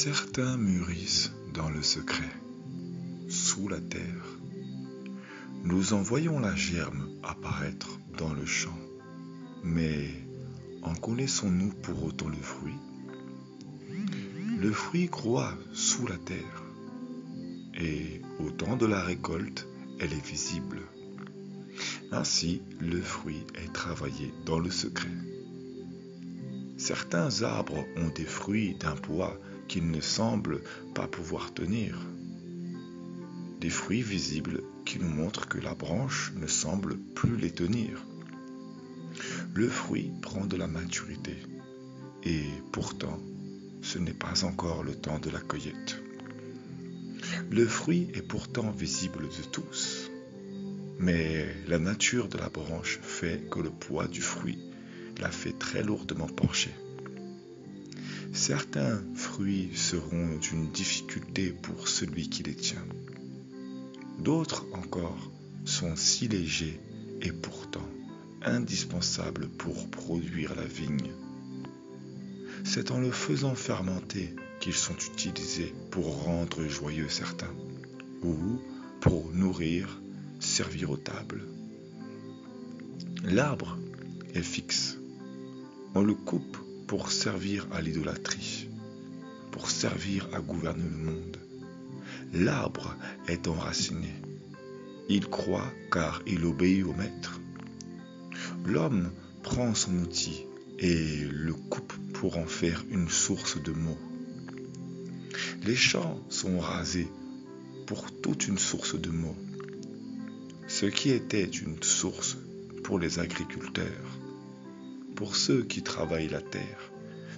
Certains mûrissent dans le secret, sous la terre. Nous en voyons la germe apparaître dans le champ. Mais en connaissons-nous pour autant le fruit? Le fruit croît sous la terre, et au temps de la récolte, elle est visible. Ainsi, le fruit est travaillé dans le secret. Certains arbres ont des fruits d'un poids qu'ils ne semblent pas pouvoir tenir. Des fruits visibles qui nous montrent que la branche ne semble plus les tenir. Le fruit prend de la maturité, et pourtant, ce n'est pas encore le temps de la cueillette. Le fruit est pourtant visible de tous, mais la nature de la branche fait que le poids du fruit la fait très lourdement pencher. Certains fruits seront une difficulté pour celui qui les tient. D'autres encore sont si légers et pourtant indispensables pour produire la vigne. C'est en le faisant fermenter qu'ils sont utilisés pour rendre joyeux certains, ou pour nourrir, servir aux tables. L'arbre est fixe. On le coupe pour servir à l'idolâtrie, pour servir à gouverner le monde. L'arbre est enraciné. Il croît car il obéit au maître. L'homme prend son outil et le coupe pour en faire une source de mots. Les champs sont rasés pour toute une source de mots. Ce qui était une source pour les agriculteurs, pour ceux qui travaillent la terre,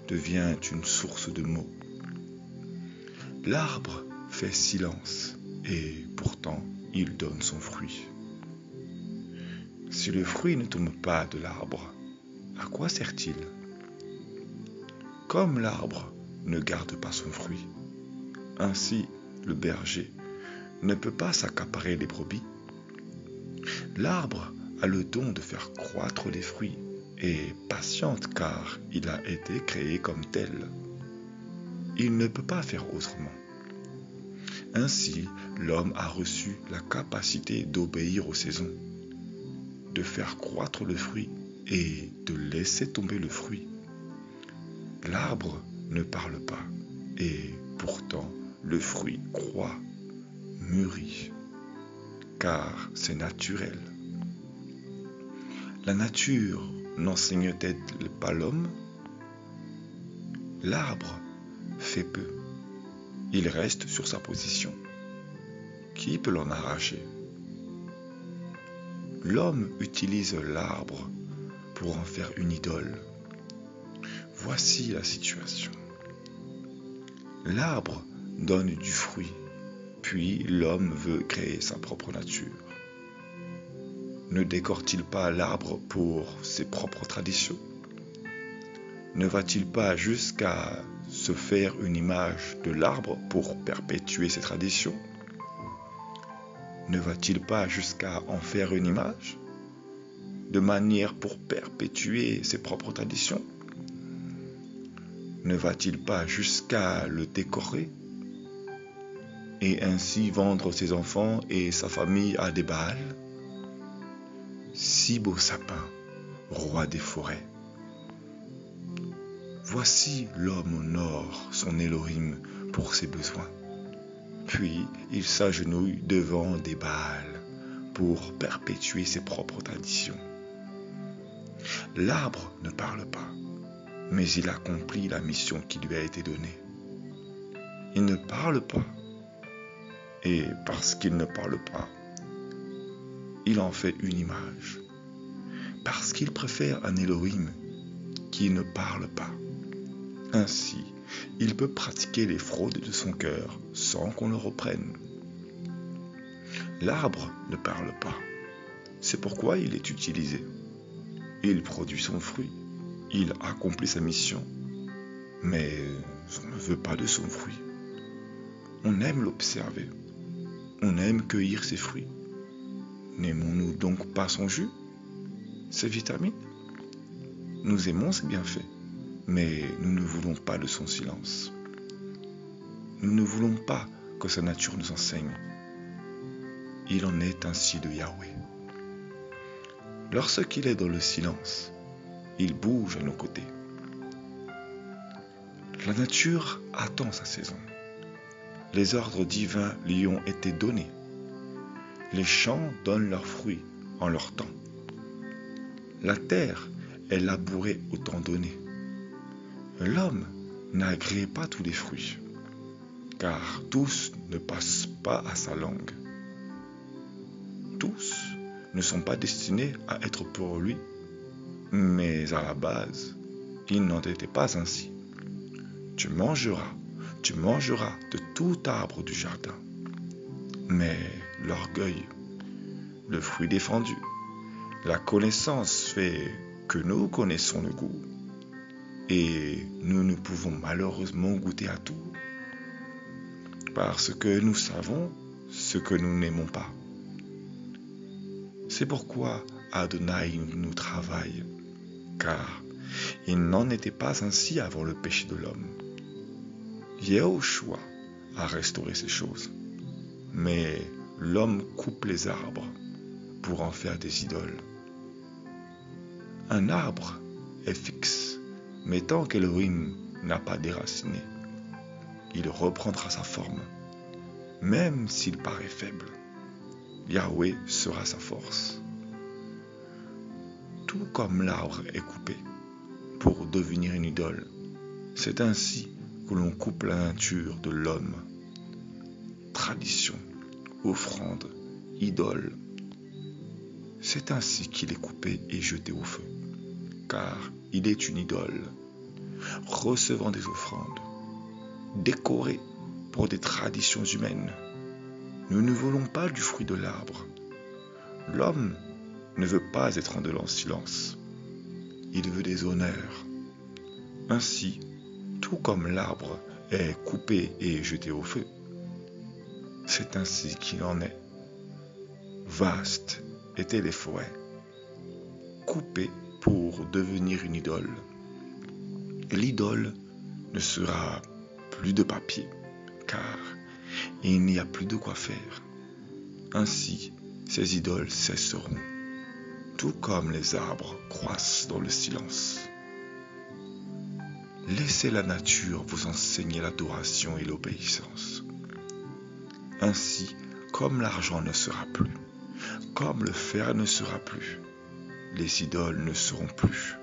devient une source de mots. L'arbre fait silence et pourtant il donne son fruit. Si le fruit ne tombe pas de l'arbre, à quoi sert-il? Comme l'arbre ne garde pas son fruit, ainsi le berger ne peut pas s'accaparer les brebis. L'arbre a le don de faire croître les fruits et patiente car il a été créé comme tel. Il ne peut pas faire autrement. Ainsi, l'homme a reçu la capacité d'obéir aux saisons, de faire croître le fruit et de laisser tomber le fruit. L'arbre ne parle pas et pourtant le fruit croît, mûrit, car c'est naturel. La nature n'enseigne-t-elle pas l'homme? L'arbre fait peu. Il reste sur sa position. Qui peut l'en arracher? L'homme utilise l'arbre pour en faire une idole. Voici la situation. L'arbre donne du fruit, puis l'homme veut créer sa propre nature. Ne décore-t-il pas l'arbre pour ses propres traditions? Ne va-t-il pas jusqu'à se faire une image de l'arbre pour perpétuer ses traditions? Ne va-t-il pas jusqu'à en faire une image, de manière pour perpétuer ses propres traditions? Ne va-t-il pas jusqu'à le décorer et ainsi vendre ses enfants et sa famille à des Baals? Si beau sapin, roi des forêts. Voici l'homme honore son Elohim pour ses besoins. Puis il s'agenouille devant des Baals pour perpétuer ses propres traditions. L'arbre ne parle pas, mais il accomplit la mission qui lui a été donnée. Il ne parle pas, et parce qu'il ne parle pas, il en fait une image. Parce qu'il préfère un Elohim qui ne parle pas. Ainsi, il peut pratiquer les fraudes de son cœur sans qu'on le reprenne. L'arbre ne parle pas. C'est pourquoi il est utilisé. Il produit son fruit. Il accomplit sa mission. Mais on ne veut pas de son fruit. On aime l'observer. On aime cueillir ses fruits. N'aimons-nous donc pas son jus, ses vitamines? Nous aimons ses bienfaits, mais nous ne voulons pas de son silence. Nous ne voulons pas que sa nature nous enseigne. Il en est ainsi de Yahweh. Lorsqu'il est dans le silence, il bouge à nos côtés. La nature attend sa saison. Les ordres divins lui ont été donnés. Les champs donnent leurs fruits en leur temps. La terre est labourée au temps donné. L'homme n'agrée pas tous les fruits, car tous ne passent pas à sa langue. Tous ne sont pas destinés à être pour lui, mais à la base, il n'en était pas ainsi. Tu mangeras de tout arbre du jardin. Mais l'orgueil, le fruit défendu, la connaissance fait que nous connaissons le goût. Et nous ne pouvons malheureusement goûter à tout, parce que nous savons ce que nous n'aimons pas. C'est pourquoi Adonai nous travaille, car il n'en était pas ainsi avant le péché de l'homme. Yahushua a restauré ces choses, mais l'homme coupe les arbres pour en faire des idoles. Un arbre est fixe, mais tant qu'Elohim n'a pas déraciné, il reprendra sa forme, même s'il paraît faible. Yahweh sera sa force. Tout comme l'arbre est coupé pour devenir une idole, c'est ainsi que l'on coupe la nature de l'homme. Tradition, offrande, idole. C'est ainsi qu'il est coupé et jeté au feu, car il est une idole, recevant des offrandes, décoré pour des traditions humaines. Nous ne voulons pas du fruit de l'arbre. L'homme ne veut pas être en silence. Il veut des honneurs. Ainsi, tout comme l'arbre est coupé et jeté au feu, c'est ainsi qu'il en est. Vastes étaient les forêts, coupées pour devenir une idole. L'idole ne sera plus de papier, car il n'y a plus de quoi faire. Ainsi, ces idoles cesseront, tout comme les arbres croissent dans le silence. Laissez la nature vous enseigner l'adoration et l'obéissance. Ainsi, comme l'argent ne sera plus, comme le fer ne sera plus, les idoles ne seront plus.